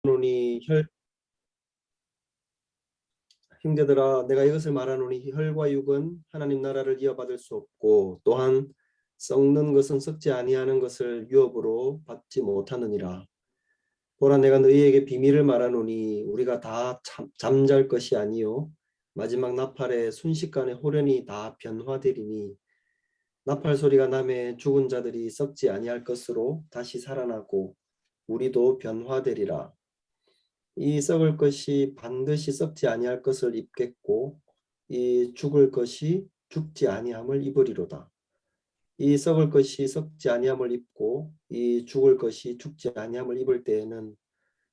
말하노니 형제들아 내가 이것을 말하노니 혈과 육은 하나님 나라를 이어받을 수 없고 또한 썩는 것은 썩지 아니하는 것을 유업으로 받지 못하느니라. 보라 내가 너희에게 비밀을 말하노니 우리가 다 잠잘 것이 아니요 마지막 나팔에 순식간에 호련히 다 변화되리니 나팔 소리가 나매 죽은 자들이 썩지 아니할 것으로 다시 살아나고 우리도 변화되리라. 이 썩을 것이 반드시 썩지 아니할 것을 입겠고 이 죽을 것이 죽지 아니함을 입으리로다. 이 썩을 것이 썩지 아니함을 입고 이 죽을 것이 죽지 아니함을 입을 때에는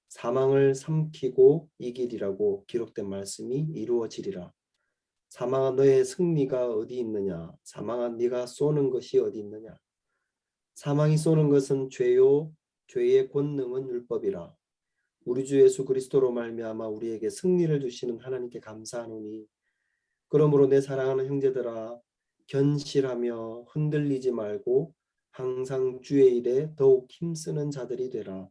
사망을 삼키고 이기리라고 기록된 말씀이 이루어지리라. 사망아 너의 승리가 어디 있느냐? 사망아 네가 쏘는 것이 어디 있느냐? 사망이 쏘는 것은 죄요 죄의 권능은 율법이라. 우리 주 예수 그리스도로 말미암아 우리에게 승리를 주시는 하나님께 감사하노니 그러므로 내 사랑하는 형제들아 견실하며 흔들리지 말고 항상 주의 일에 더욱 힘쓰는 자들이 되라.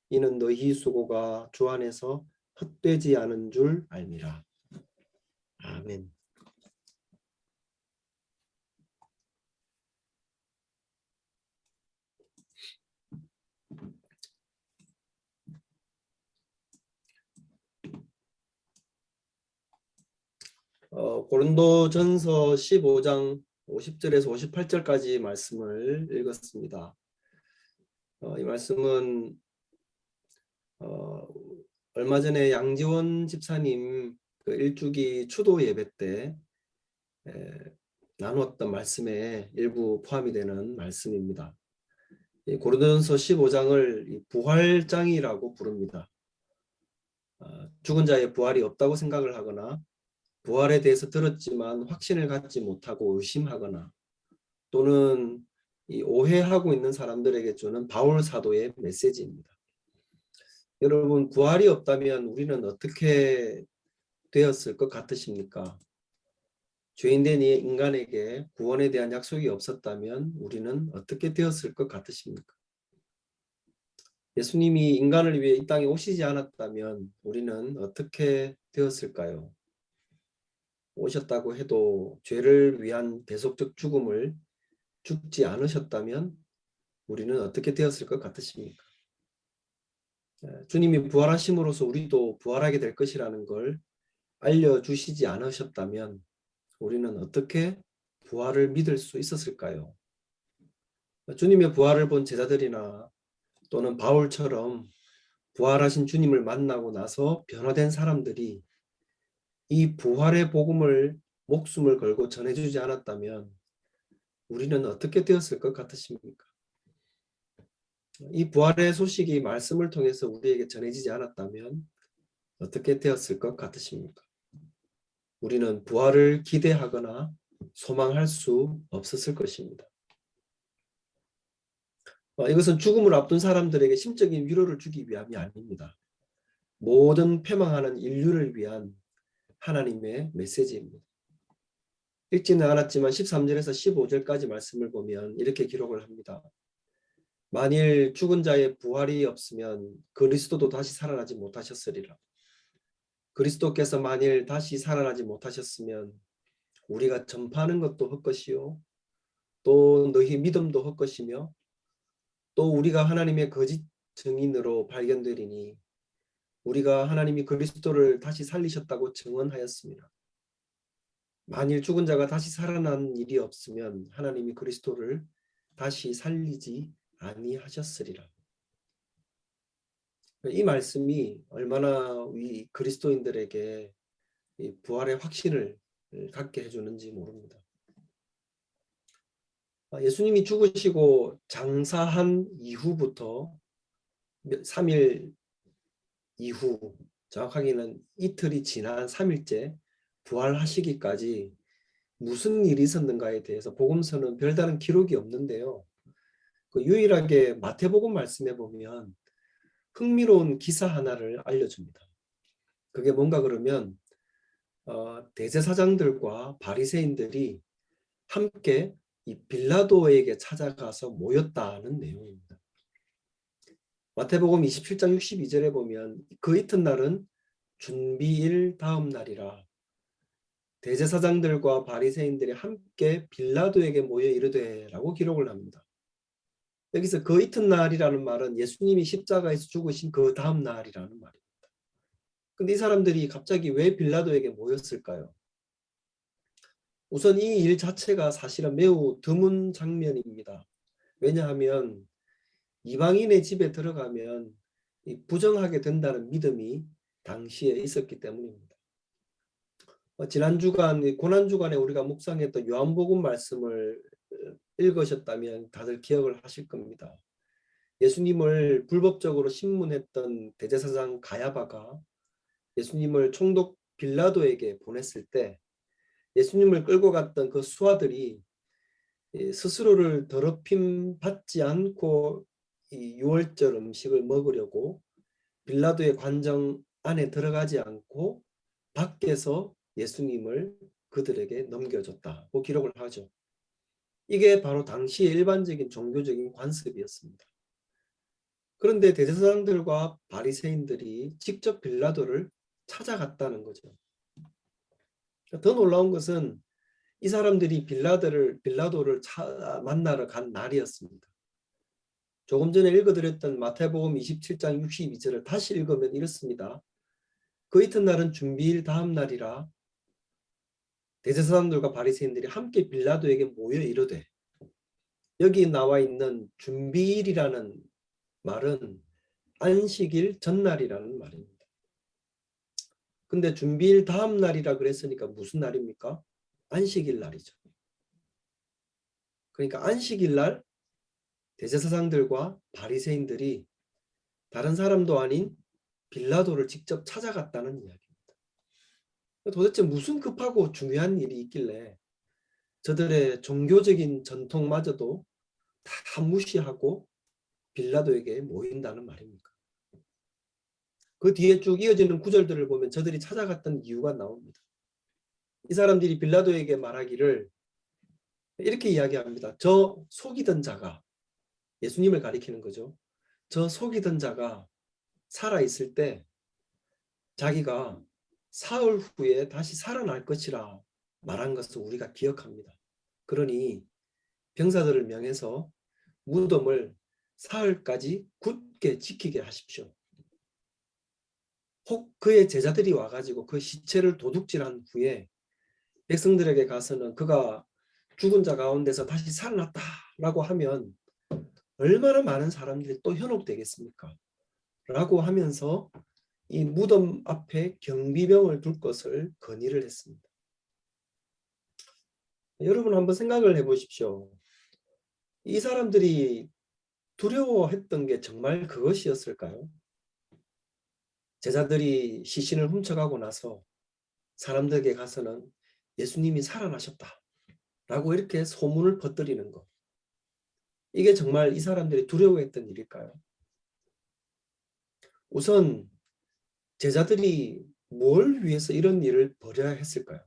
이는 너희 수고가 주 안에서 헛되지 않은 줄 알미라. 아멘. 고린도전서 15장 50절에서 58절까지 말씀을 읽었습니다. 이 말씀은 얼마 전에 양지원 집사님 그 일주기 추도 예배 때 나누었던 말씀에 일부 포함이 되는 말씀입니다. 고린도전서 15장을 부활장이라고 부릅니다. 죽은 자의 부활이 없다고 생각을 하거나 부활에 대해서 들었지만 확신을 갖지 못하고 의심하거나 또는 오해하고 있는 사람들에게 주는 바울 사도의 메시지입니다. 여러분 부활이 없다면 우리는 어떻게 되었을 것 같으십니까? 죄인된 인간에게 구원에 대한 약속이 없었다면 우리는 어떻게 되었을 것 같으십니까? 예수님이 인간을 위해 이 땅에 오시지 않았다면 우리는 어떻게 되었을까요? 오셨다고 해도 죄를 위한 대속적 죽음을 죽지 않으셨다면 우리는 어떻게 되었을 것 같으십니까? 주님이 부활하심으로써 우리도 부활하게 될 것이라는 걸 알려주시지 않으셨다면 우리는 어떻게 부활을 믿을 수 있었을까요? 주님의 부활을 본 제자들이나 또는 바울처럼 부활하신 주님을 만나고 나서 변화된 사람들이 이 부활의 복음을 목숨을 걸고 전해주지 않았다면 우리는 어떻게 되었을 것 같으십니까? 이 부활의 소식이 말씀을 통해서 우리에게 전해지지 않았다면 어떻게 되었을 것 같으십니까? 우리는 부활을 기대하거나 소망할 수 없었을 것입니다. 이것은 죽음을 앞둔 사람들에게 심적인 위로를 주기 위함이 아닙니다. 모든 패망하는 인류를 위한 하나님의 메시지입니다. 읽지는 않았지만 13절에서 15절까지 말씀을 보면 이렇게 기록을 합니다. 만일 죽은 자의 부활이 없으면 그리스도도 다시 살아나지 못하셨으리라. 그리스도께서 만일 다시 살아나지 못하셨으면 우리가 전파하는 것도 헛것이요 또 너희 믿음도 헛것이며 또 우리가 하나님의 거짓 증인으로 발견되리니 우리가 하나님이 그리스도를 다시 살리셨다고 증언하였습니다. 만일 죽은 자가 다시 살아난 일이 없으면 하나님이 그리스도를 다시 살리지 아니하셨으리라. 이 말씀이 얼마나 우리 그리스도인들에게 이 부활의 확신을 갖게 해주는지 모릅니다. 예수님이 죽으시고 장사한 이후부터 3일 이후 정확하게는 이틀이 지난 3일째 부활하시기까지 무슨 일이 있었는가에 대해서 복음서는 별다른 기록이 없는데요. 유일하게 마태복음 말씀에 보면 흥미로운 기사 하나를 알려줍니다. 그게 뭔가 그러면 대제사장들과 바리새인들이 함께 이 빌라도에게 찾아가서 모였다는 내용입니다. 마태복음 27장 62절에 보면 그 이튿날은 준비일 다음 날이라 대제사장들과 바리새인들이 함께 빌라도에게 모여 이르되라고 기록을 합니다. 여기서 그 이튿날이라는 말은 예수님이 십자가에서 죽으신 그 다음 날이라는 말입니다. 근데 이 사람들이 갑자기 왜 빌라도에게 모였을까요? 우선 이 일 자체가 사실은 매우 드문 장면입니다. 왜냐하면 이방인의 집에 들어가면 부정하게 된다는 믿음이 당시에 있었기 때문입니다. 지난 주간 고난주간에 우리가 묵상했던 요한복음 말씀을 읽으셨다면 다들 기억을 하실 겁니다. 예수님을 불법적으로 신문했던 대제사장 가야바가 예수님을 총독 빌라도에게 보냈을 때 예수님을 끌고 갔던 그 수하들이 스스로를 더럽힘 받지 않고 이 유월절 음식을 먹으려고 빌라도의 관정 안에 들어가지 않고 밖에서 예수님을 그들에게 넘겨줬다고 기록을 하죠. 이게 바로 당시의 일반적인 종교적인 관습이었습니다. 그런데 대제사장들과 바리새인들이 직접 빌라도를 찾아갔다는 거죠. 더 놀라운 것은 이 사람들이 빌라도를 만나러 간 날이었습니다. 조금 전에 읽어드렸던 마태복음 27장 62절을 다시 읽으면 이렇습니다. 그 이튿날은 준비일 다음 날이라 대제사장들과 바리새인들이 함께 빌라도에게 모여 이르되, 여기 나와 있는 준비일이라는 말은 안식일 전날이라는 말입니다. 근데 준비일 다음 날이라 그랬으니까 무슨 날입니까? 안식일 날이죠. 그러니까 안식일 날 대제사장들과 바리새인들이 다른 사람도 아닌 빌라도를 직접 찾아갔다는 이야기입니다. 도대체 무슨 급하고 중요한 일이 있길래 저들의 종교적인 전통마저도 다 무시하고 빌라도에게 모인다는 말입니까? 그 뒤에 쭉 이어지는 구절들을 보면 저들이 찾아갔던 이유가 나옵니다. 이 사람들이 빌라도에게 말하기를 이렇게 이야기합니다. 저 속이던 자가, 예수님을 가리키는 거죠. 저 속이던 자가 살아있을 때 자기가 사흘 후에 다시 살아날 것이라 말한 것을 우리가 기억합니다. 그러니 병사들을 명해서 무덤을 사흘까지 굳게 지키게 하십시오. 혹 그의 제자들이 와가지고 그 시체를 도둑질한 후에 백성들에게 가서는 그가 죽은 자 가운데서 다시 살아났다라고 하면 얼마나 많은 사람들이 또 현혹되겠습니까? 라고 하면서 이 무덤 앞에 경비병을 둘 것을 건의를 했습니다. 여러분 한번 생각을 해보십시오. 이 사람들이 두려워했던 게 정말 그것이었을까요? 제자들이 시신을 훔쳐가고 나서 사람들에게 가서는 예수님이 살아나셨다 라고 이렇게 소문을 퍼뜨리는 것. 이게 정말 이 사람들이 두려워했던 일일까요? 우선 제자들이 뭘 위해서 이런 일을 벌여야 했을까요?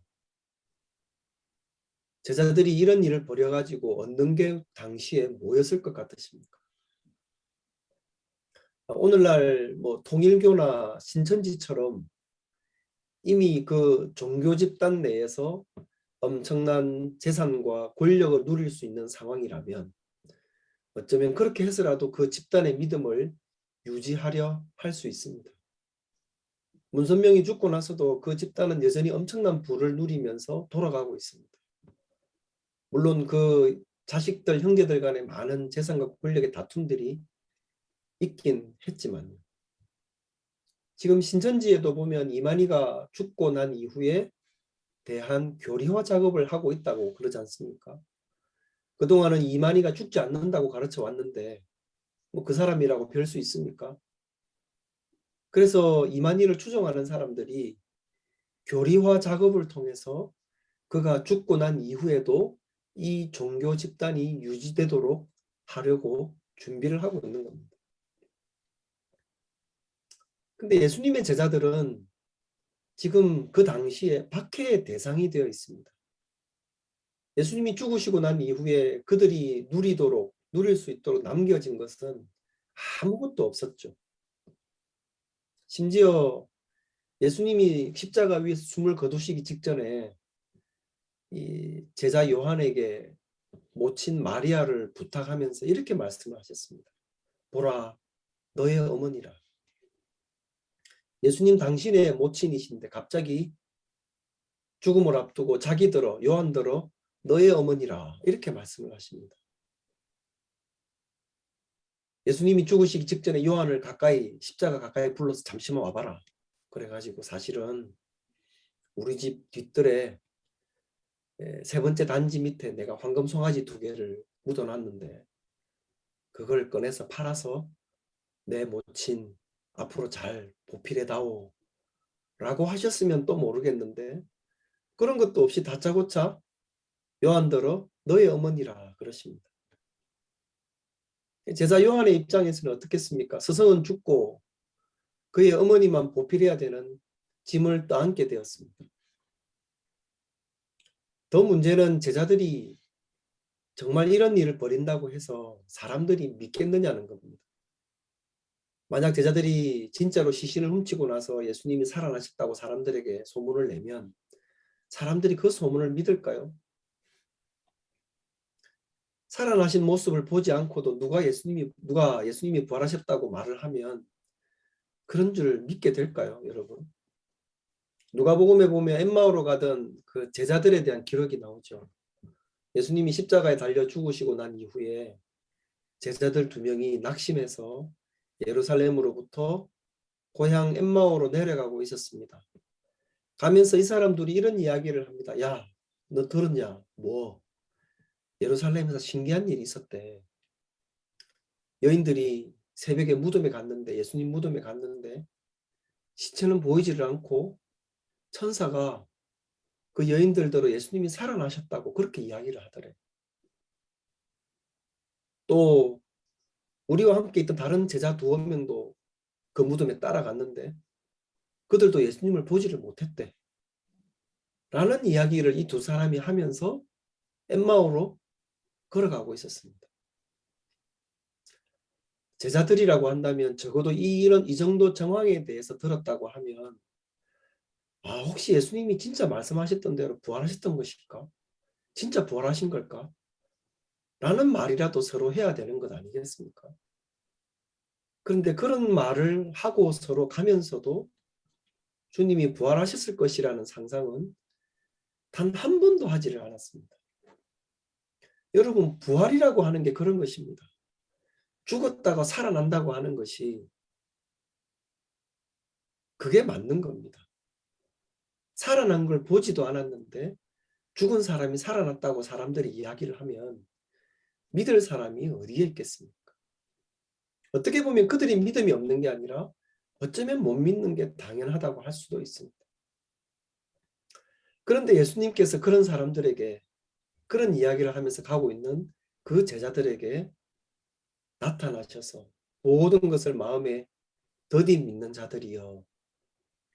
제자들이 이런 일을 벌여가지고 얻는 게 당시에 뭐였을 것 같으십니까? 오늘날 뭐 통일교나 신천지처럼 이미 그 종교 집단 내에서 엄청난 재산과 권력을 누릴 수 있는 상황이라면 어쩌면 그렇게 해서라도 그 집단의 믿음을 유지하려 할 수 있습니다. 문선명이 죽고 나서도 그 집단은 여전히 엄청난 부를 누리면서 돌아가고 있습니다. 물론 그 자식들, 형제들 간에 많은 재산과 권력의 다툼들이 있긴 했지만요. 지금 신천지에도 보면 이만희가 죽고 난 이후에 대한 교리화 작업을 하고 있다고 그러지 않습니까? 그동안은 이만희가 죽지 않는다고 가르쳐 왔는데 뭐 그 사람이라고 별 수 있습니까? 그래서 이만희를 추종하는 사람들이 교리화 작업을 통해서 그가 죽고 난 이후에도 이 종교 집단이 유지되도록 하려고 준비를 하고 있는 겁니다. 근데 예수님의 제자들은 지금 그 당시에 박해의 대상이 되어 있습니다. 예수님이 죽으시고 난 이후에 그들이 누릴 수 있도록 남겨진 것은 아무것도 없었죠. 심지어 예수님이 십자가 위에서 숨을 거두시기 직전에 이 제자 요한에게 모친 마리아를 부탁하면서 이렇게 말씀을 하셨습니다. 보라, 너의 어머니라. 예수님 당신의 모친이신데 갑자기 죽음을 앞두고 자기들어 요한들어 너의 어머니라 이렇게 말씀을 하십니다. 예수님이 죽으시기 직전에 요한을 가까이 십자가 가까이 불러서 잠시만 와봐라. 그래가지고 사실은 우리 집 뒷뜰에 세 번째 단지 밑에 내가 황금 송아지 2개를 묻어놨는데 그걸 꺼내서 팔아서 내 모친 앞으로 잘 보필해다오 라고 하셨으면 또 모르겠는데 그런 것도 없이 다짜고짜 요한들어 너의 어머니라 그러십니다. 제자 요한의 입장에서는 어떻겠습니까? 스승은 죽고 그의 어머니만 보필해야 되는 짐을 떠안게 되었습니다. 더 문제는 제자들이 정말 이런 일을 벌인다고 해서 사람들이 믿겠느냐는 겁니다. 만약 제자들이 진짜로 시신을 훔치고 나서 예수님이 살아나셨다고 사람들에게 소문을 내면 사람들이 그 소문을 믿을까요? 살아나신 모습을 보지 않고도 누가 예수님이 부활하셨다고 말을 하면 그런 줄 믿게 될까요, 여러분? 누가복음에 보면 엠마오로 가던 그 제자들에 대한 기록이 나오죠. 예수님이 십자가에 달려 죽으시고 난 이후에 제자들 2명이 낙심해서 예루살렘으로부터 고향 엠마오로 내려가고 있었습니다. 가면서 이 사람들이 이런 이야기를 합니다. 야, 너 들었냐? 뭐? 예루살렘에서 신기한 일이 있었대. 여인들이 새벽에 무덤에 갔는데 예수님 무덤에 갔는데 시체는 보이지를 않고 천사가 그 여인들대로 예수님이 살아나셨다고 그렇게 이야기를 하더래. 또 우리와 함께 있던 다른 제자 2명도 그 무덤에 따라갔는데 그들도 예수님을 보지를 못했대. 라는 이야기를 이 2사람이 하면서 엠마오로 걸어가고 있었습니다. 제자들이라고 한다면 적어도 이 정도 정황에 대해서 들었다고 하면 혹시 예수님이 진짜 말씀하셨던 대로 부활하셨던 것일까? 진짜 부활하신 걸까? 라는 말이라도 서로 해야 되는 것 아니겠습니까? 그런데 그런 말을 하고 서로 가면서도 주님이 부활하셨을 것이라는 상상은 단 한 번도 하지를 않았습니다. 여러분, 부활이라고 하는 게 그런 것입니다. 죽었다가 살아난다고 하는 것이 그게 맞는 겁니다. 살아난 걸 보지도 않았는데 죽은 사람이 살아났다고 사람들이 이야기를 하면 믿을 사람이 어디에 있겠습니까? 어떻게 보면 그들이 믿음이 없는 게 아니라 어쩌면 못 믿는 게 당연하다고 할 수도 있습니다. 그런데 예수님께서 그런 사람들에게 그런 이야기를 하면서 가고 있는 그 제자들에게 나타나셔서 모든 것을 마음에 더디 믿는 자들이여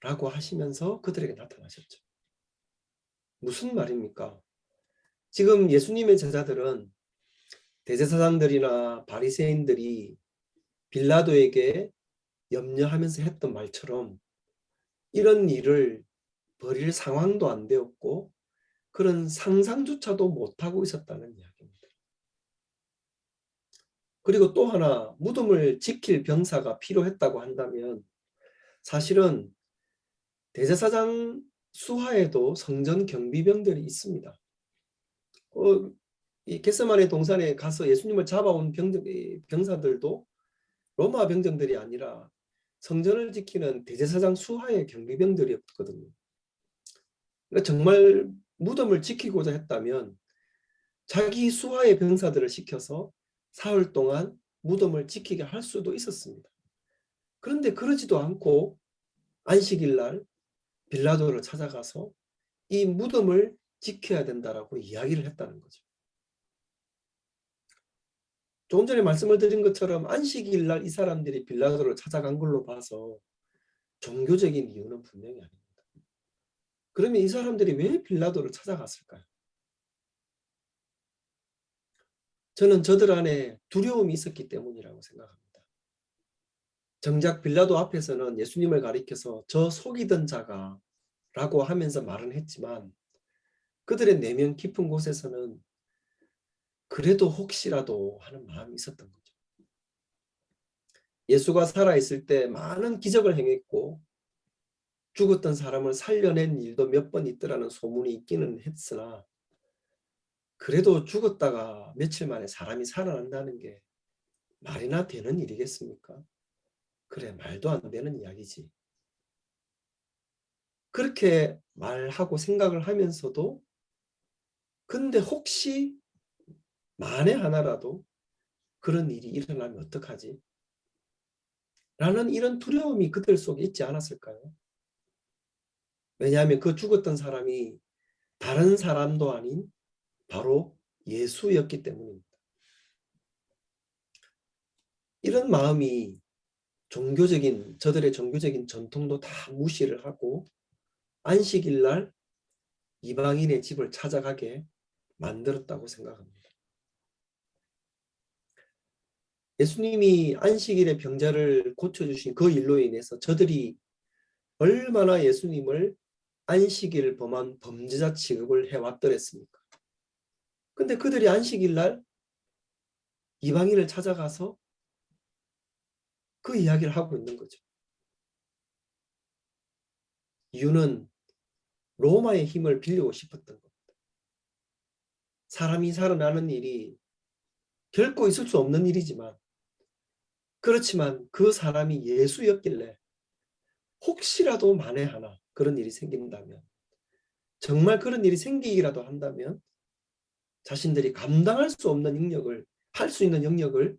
라고 하시면서 그들에게 나타나셨죠. 무슨 말입니까? 지금 예수님의 제자들은 대제사장들이나 바리새인들이 빌라도에게 염려하면서 했던 말처럼 이런 일을 벌일 상황도 안 되었고 그런 상상조차도 못하고 있었다는 이야기입니다. 그리고 또 하나 무덤을 지킬 병사가 필요했다고 한다면 사실은 대제사장 수하에도 성전 경비병들이 있습니다. 이 겟세마네 동산에 가서 예수님을 잡아온 병사들도 로마 병정들이 아니라 성전을 지키는 대제사장 수하의 경비병들이었거든요. 그러니까 정말 무덤을 지키고자 했다면 자기 수하의 병사들을 시켜서 사흘 동안 무덤을 지키게 할 수도 있었습니다. 그런데 그러지도 않고 안식일 날 빌라도를 찾아가서 이 무덤을 지켜야 된다라고 이야기를 했다는 거죠. 조금 전에 말씀을 드린 것처럼 안식일 날 이 사람들이 빌라도를 찾아간 걸로 봐서 종교적인 이유는 분명히 아닙니다. 그러면 이 사람들이 왜 빌라도를 찾아갔을까요? 저는 저들 안에 두려움이 있었기 때문이라고 생각합니다. 정작 빌라도 앞에서는 예수님을 가리켜서 저 속이던 자가 라고 하면서 말은 했지만 그들의 내면 깊은 곳에서는 그래도 혹시라도 하는 마음이 있었던 거죠. 예수가 살아있을 때 많은 기적을 행했고 죽었던 사람을 살려낸 일도 몇 번 있더라는 소문이 있기는 했으나 그래도 죽었다가 며칠 만에 사람이 살아난다는 게 말이나 되는 일이겠습니까? 그래, 말도 안 되는 이야기지. 그렇게 말하고 생각을 하면서도 근데 혹시 만에 하나라도 그런 일이 일어나면 어떡하지? 라는 이런 두려움이 그들 속에 있지 않았을까요? 왜냐하면 그 죽었던 사람이 다른 사람도 아닌 바로 예수였기 때문입니다. 이런 마음이 저들의 종교적인 전통도 다 무시를 하고 안식일 날 이방인의 집을 찾아가게 만들었다고 생각합니다. 예수님이 안식일에 병자를 고쳐주신 그 일로 인해서 저들이 얼마나 예수님을 안식일을 범한 범죄자 취급을 해왔더랬습니까? 근데 그들이 안식일 날 이방인을 찾아가서 그 이야기를 하고 있는 거죠. 이유는 로마의 힘을 빌리고 싶었던 겁니다. 사람이 살아나는 일이 결코 있을 수 없는 일이지만 그렇지만 그 사람이 예수였길래 혹시라도 만에 하나 그런 일이 생긴다면 정말 그런 일이 생기기라도 한다면 자신들이 감당할 수 없는 능력을 할 수 있는 영역을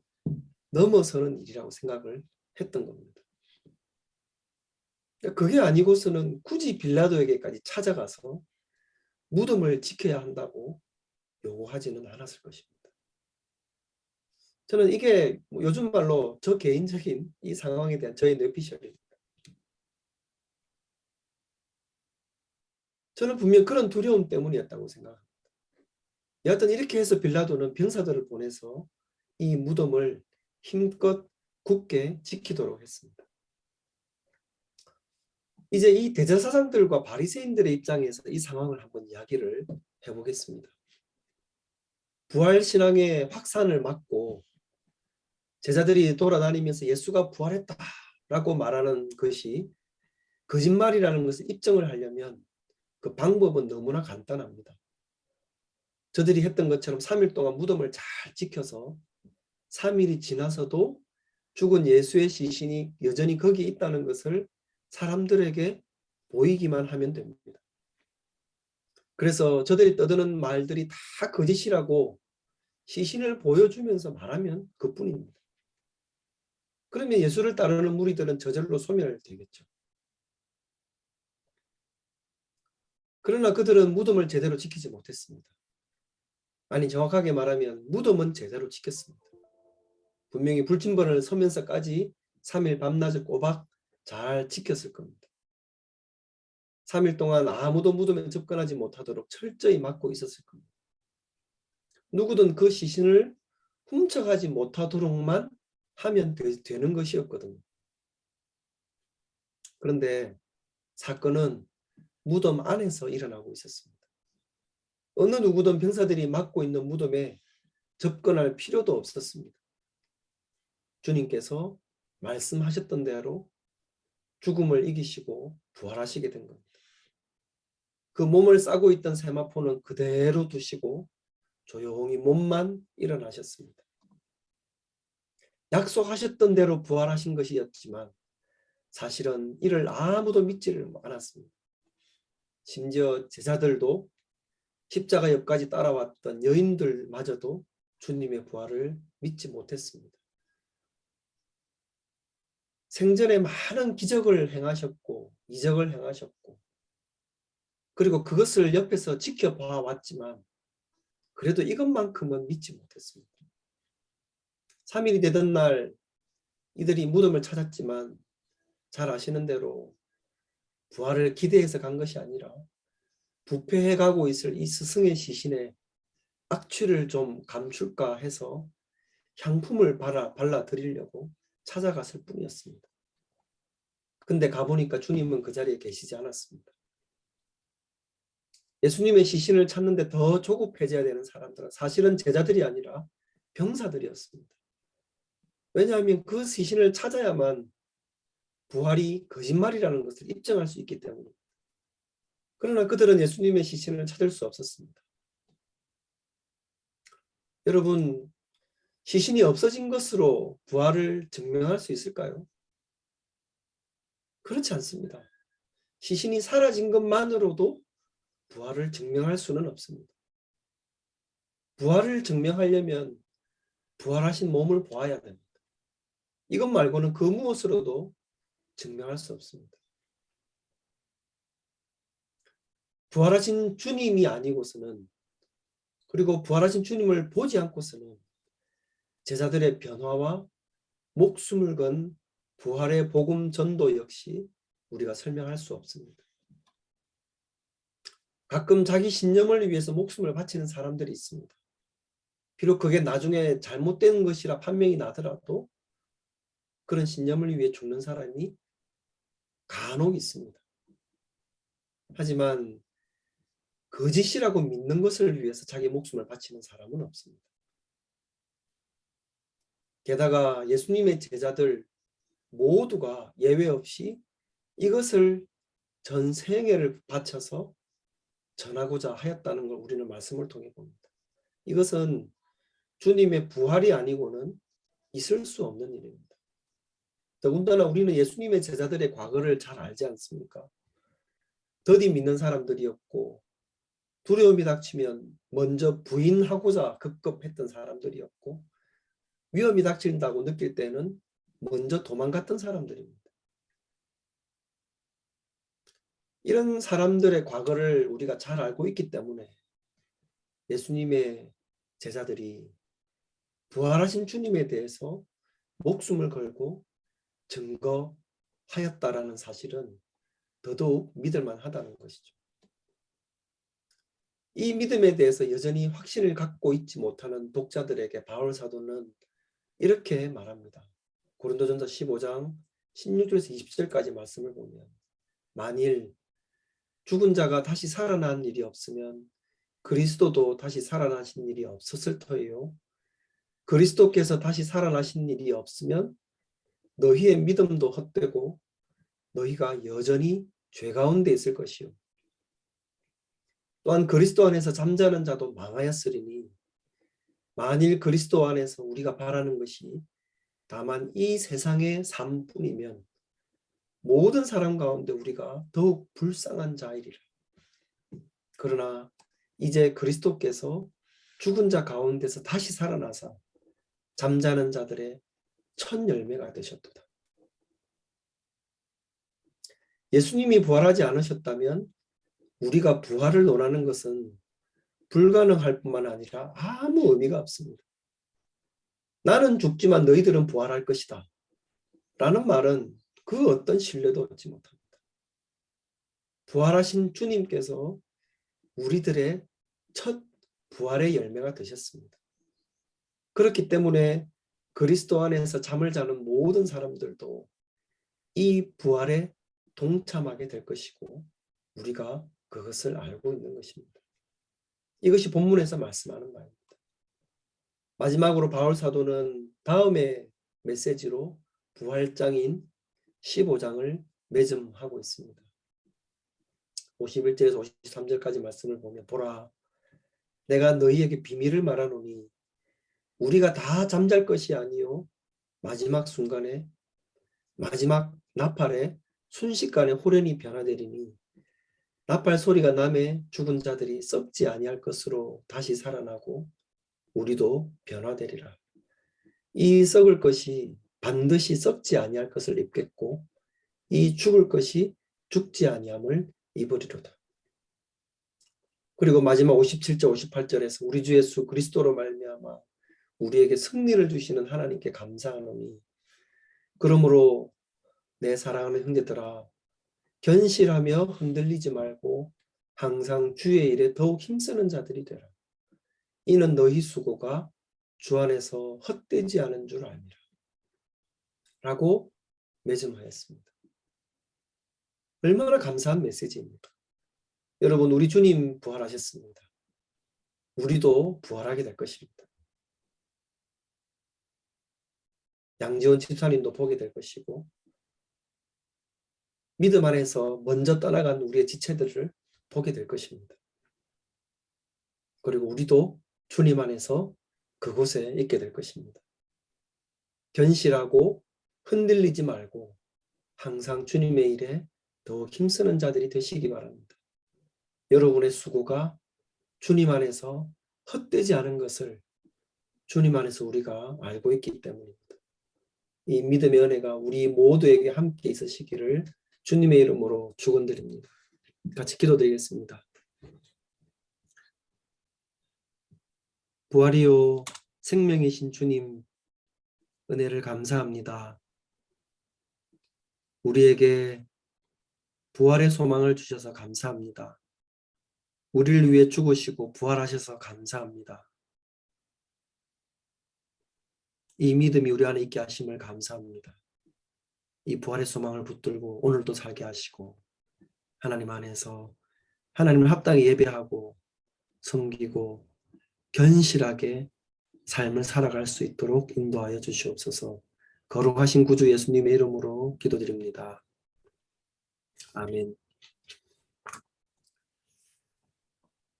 넘어서는 일이라고 생각을 했던 겁니다. 그게 아니고서는 굳이 빌라도에게까지 찾아가서 무덤을 지켜야 한다고 요구하지는 않았을 것입니다. 저는 이게 요즘 말로 저 개인적인 이 상황에 대한 저의 뇌피셜입니다. 저는 분명 그런 두려움 때문이었다고 생각합니다. 여하튼 이렇게 해서 빌라도는 병사들을 보내서 이 무덤을 힘껏 굳게 지키도록 했습니다. 이제 이 대제사장들과 바리새인들의 입장에서 이 상황을 한번 이야기를 해보겠습니다. 부활신앙의 확산을 막고 제자들이 돌아다니면서 예수가 부활했다라고 말하는 것이 거짓말이라는 것을 입증을 하려면 그 방법은 너무나 간단합니다. 저들이 했던 것처럼 3일 동안 무덤을 잘 지켜서 3일이 지나서도 죽은 예수의 시신이 여전히 거기 있다는 것을 사람들에게 보이기만 하면 됩니다. 그래서 저들이 떠드는 말들이 다 거짓이라고 시신을 보여주면서 말하면 그뿐입니다. 그러면 예수를 따르는 무리들은 저절로 소멸되겠죠. 그러나 그들은 무덤을 제대로 지키지 못했습니다. 아니 정확하게 말하면 무덤은 제대로 지켰습니다. 분명히 불침번을 서면서까지 3일 밤낮을 꼬박 잘 지켰을 겁니다. 3일 동안 아무도 무덤에 접근하지 못하도록 철저히 막고 있었을 겁니다. 누구든 그 시신을 훔쳐가지 못하도록만 하면 되는 것이었거든요. 그런데 사건은 무덤 안에서 일어나고 있었습니다. 어느 누구든 병사들이 막고 있는 무덤에 접근할 필요도 없었습니다. 주님께서 말씀하셨던 대로 죽음을 이기시고 부활하시게 된 겁니다. 그 몸을 싸고 있던 세마포는 그대로 두시고 조용히 몸만 일어나셨습니다. 약속하셨던 대로 부활하신 것이었지만 사실은 이를 아무도 믿지를 않았습니다. 심지어 제자들도 십자가 옆까지 따라왔던 여인들마저도 주님의 부활을 믿지 못했습니다. 생전에 많은 기적을 행하셨고 이적을 행하셨고 그리고 그것을 옆에서 지켜봐 왔지만 그래도 이것만큼은 믿지 못했습니다. 3일이 되던 날 이들이 무덤을 찾았지만 잘 아시는 대로 부활을 기대해서 간 것이 아니라 부패해 가고 있을 이 스승의 시신에 악취를 좀 감출까 해서 향품을 발라 드리려고 찾아갔을 뿐이었습니다. 근데 가보니까 주님은 그 자리에 계시지 않았습니다. 예수님의 시신을 찾는데 더 조급해져야 되는 사람들은 사실은 제자들이 아니라 병사들이었습니다. 왜냐하면 그 시신을 찾아야만 부활이 거짓말이라는 것을 입증할 수 있기 때문입니다. 그러나 그들은 예수님의 시신을 찾을 수 없었습니다. 여러분, 시신이 없어진 것으로 부활을 증명할 수 있을까요? 그렇지 않습니다. 시신이 사라진 것만으로도 부활을 증명할 수는 없습니다. 부활을 증명하려면 부활하신 몸을 보아야 됩니다. 이것 말고는 그 무엇으로도 증명할 수 없습니다. 부활하신 주님이 아니고서는, 그리고 부활하신 주님을 보지 않고서는 제자들의 변화와 목숨을 건 부활의 복음 전도 역시 우리가 설명할 수 없습니다. 가끔 자기 신념을 위해서 목숨을 바치는 사람들이 있습니다. 비록 그게 나중에 잘못된 것이라 판명이 나더라도 그런 신념을 위해 죽는 사람이 간혹 있습니다. 하지만 거짓이라고 믿는 것을 위해서 자기 목숨을 바치는 사람은 없습니다. 게다가 예수님의 제자들 모두가 예외 없이 이것을 전 생애를 바쳐서 전하고자 하였다는 걸 우리는 말씀을 통해 봅니다. 이것은 주님의 부활이 아니고는 있을 수 없는 일입니다. 더군다나 우리는 예수님의 제자들의 과거를 잘 알지 않습니까? 더디 믿는 사람들이었고 두려움이 닥치면 먼저 부인하고자 급급했던 사람들이었고 위험이 닥친다고 느낄 때는 먼저 도망갔던 사람들입니다. 이런 사람들의 과거를 우리가 잘 알고 있기 때문에 예수님의 제자들이 부활하신 주님에 대해서 목숨을 걸고 증거하였다라는 사실은 더더욱 믿을만 하다는 것이죠. 이 믿음에 대해서 여전히 확신을 갖고 있지 못하는 독자들에게 바울 사도는 이렇게 말합니다. 고린도전서 15장 16절에서 20절까지 말씀을 보면 만일 죽은 자가 다시 살아난 일이 없으면 그리스도도 다시 살아나신 일이 없었을 터예요. 그리스도께서 다시 살아나신 일이 없으면 너희의 믿음도 헛되고 너희가 여전히 죄 가운데 있을 것이요. 또한 그리스도 안에서 잠자는 자도 망하였으리니 만일 그리스도 안에서 우리가 바라는 것이 다만 이 세상의 삶뿐이면 모든 사람 가운데 우리가 더욱 불쌍한 자이리라. 그러나 이제 그리스도께서 죽은 자 가운데서 다시 살아나사 잠자는 자들의 첫 열매가 되셨도다. 예수님이 부활하지 않으셨다면 우리가 부활을 논하는 것은 불가능할 뿐만 아니라 아무 의미가 없습니다. 나는 죽지만 너희들은 부활할 것이다 라는 말은 그 어떤 신뢰도 얻지 못합니다. 부활하신 주님께서 우리들의 첫 부활의 열매가 되셨습니다. 그렇기 때문에 그리스도 안에서 잠을 자는 모든 사람들도 이 부활에 동참하게 될 것이고 우리가 그것을 알고 있는 것입니다. 이것이 본문에서 말씀하는 바입니다. 마지막으로 바울 사도는 다음의 메시지로 부활장인 15장을 매점하고 있습니다. 51절에서 53절까지 말씀을 보면 보라 내가 너희에게 비밀을 말하노니 우리가 다 잠잘 것이 아니요 마지막 순간에 마지막 나팔에 순식간에 호련히 변화되리니 나팔 소리가 나매 죽은 자들이 썩지 아니할 것으로 다시 살아나고 우리도 변화되리라. 이 썩을 것이 반드시 썩지 아니할 것을 입겠고 이 죽을 것이 죽지 아니함을 입으리로다. 그리고 마지막 57절 58절에서 우리 주 예수 그리스도로 말미암아 우리에게 승리를 주시는 하나님께 감사하노니 그러므로 내 사랑하는 형제들아 견실하며 흔들리지 말고 항상 주의 일에 더욱 힘쓰는 자들이 되라. 이는 너희 수고가 주 안에서 헛되지 않은 줄 아니라 라고 매점하였습니다. 얼마나 감사한 메시지입니까? 여러분, 우리 주님 부활하셨습니다. 우리도 부활하게 될 것입니다. 양지원 집사님도 보게 될 것이고, 믿음 안에서 먼저 떠나간 우리의 지체들을 보게 될 것입니다. 그리고 우리도 주님 안에서 그곳에 있게 될 것입니다. 견실하고 흔들리지 말고 항상 주님의 일에 더 힘쓰는 자들이 되시기 바랍니다. 여러분의 수고가 주님 안에서 헛되지 않은 것을 주님 안에서 우리가 알고 있기 때문입니다. 이 믿음의 은혜가 우리 모두에게 함께 있으시기를 주님의 이름으로 축원드립니다. 같이 기도드리겠습니다. 부활이요 생명이신 주님, 은혜를 감사합니다. 우리에게 부활의 소망을 주셔서 감사합니다. 우리를 위해 죽으시고 부활하셔서 감사합니다. 이 믿음이 우리 안에 있게 하심을 감사합니다. 이 부활의 소망을 붙들고 오늘도 살게 하시고 하나님 안에서 하나님을 합당히 예배하고 섬기고 견실하게 삶을 살아갈 수 있도록 인도하여 주시옵소서. 거룩하신 구주 예수님의 이름으로 기도드립니다. 아멘.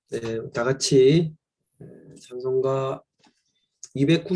네, 다 같이 찬송가 290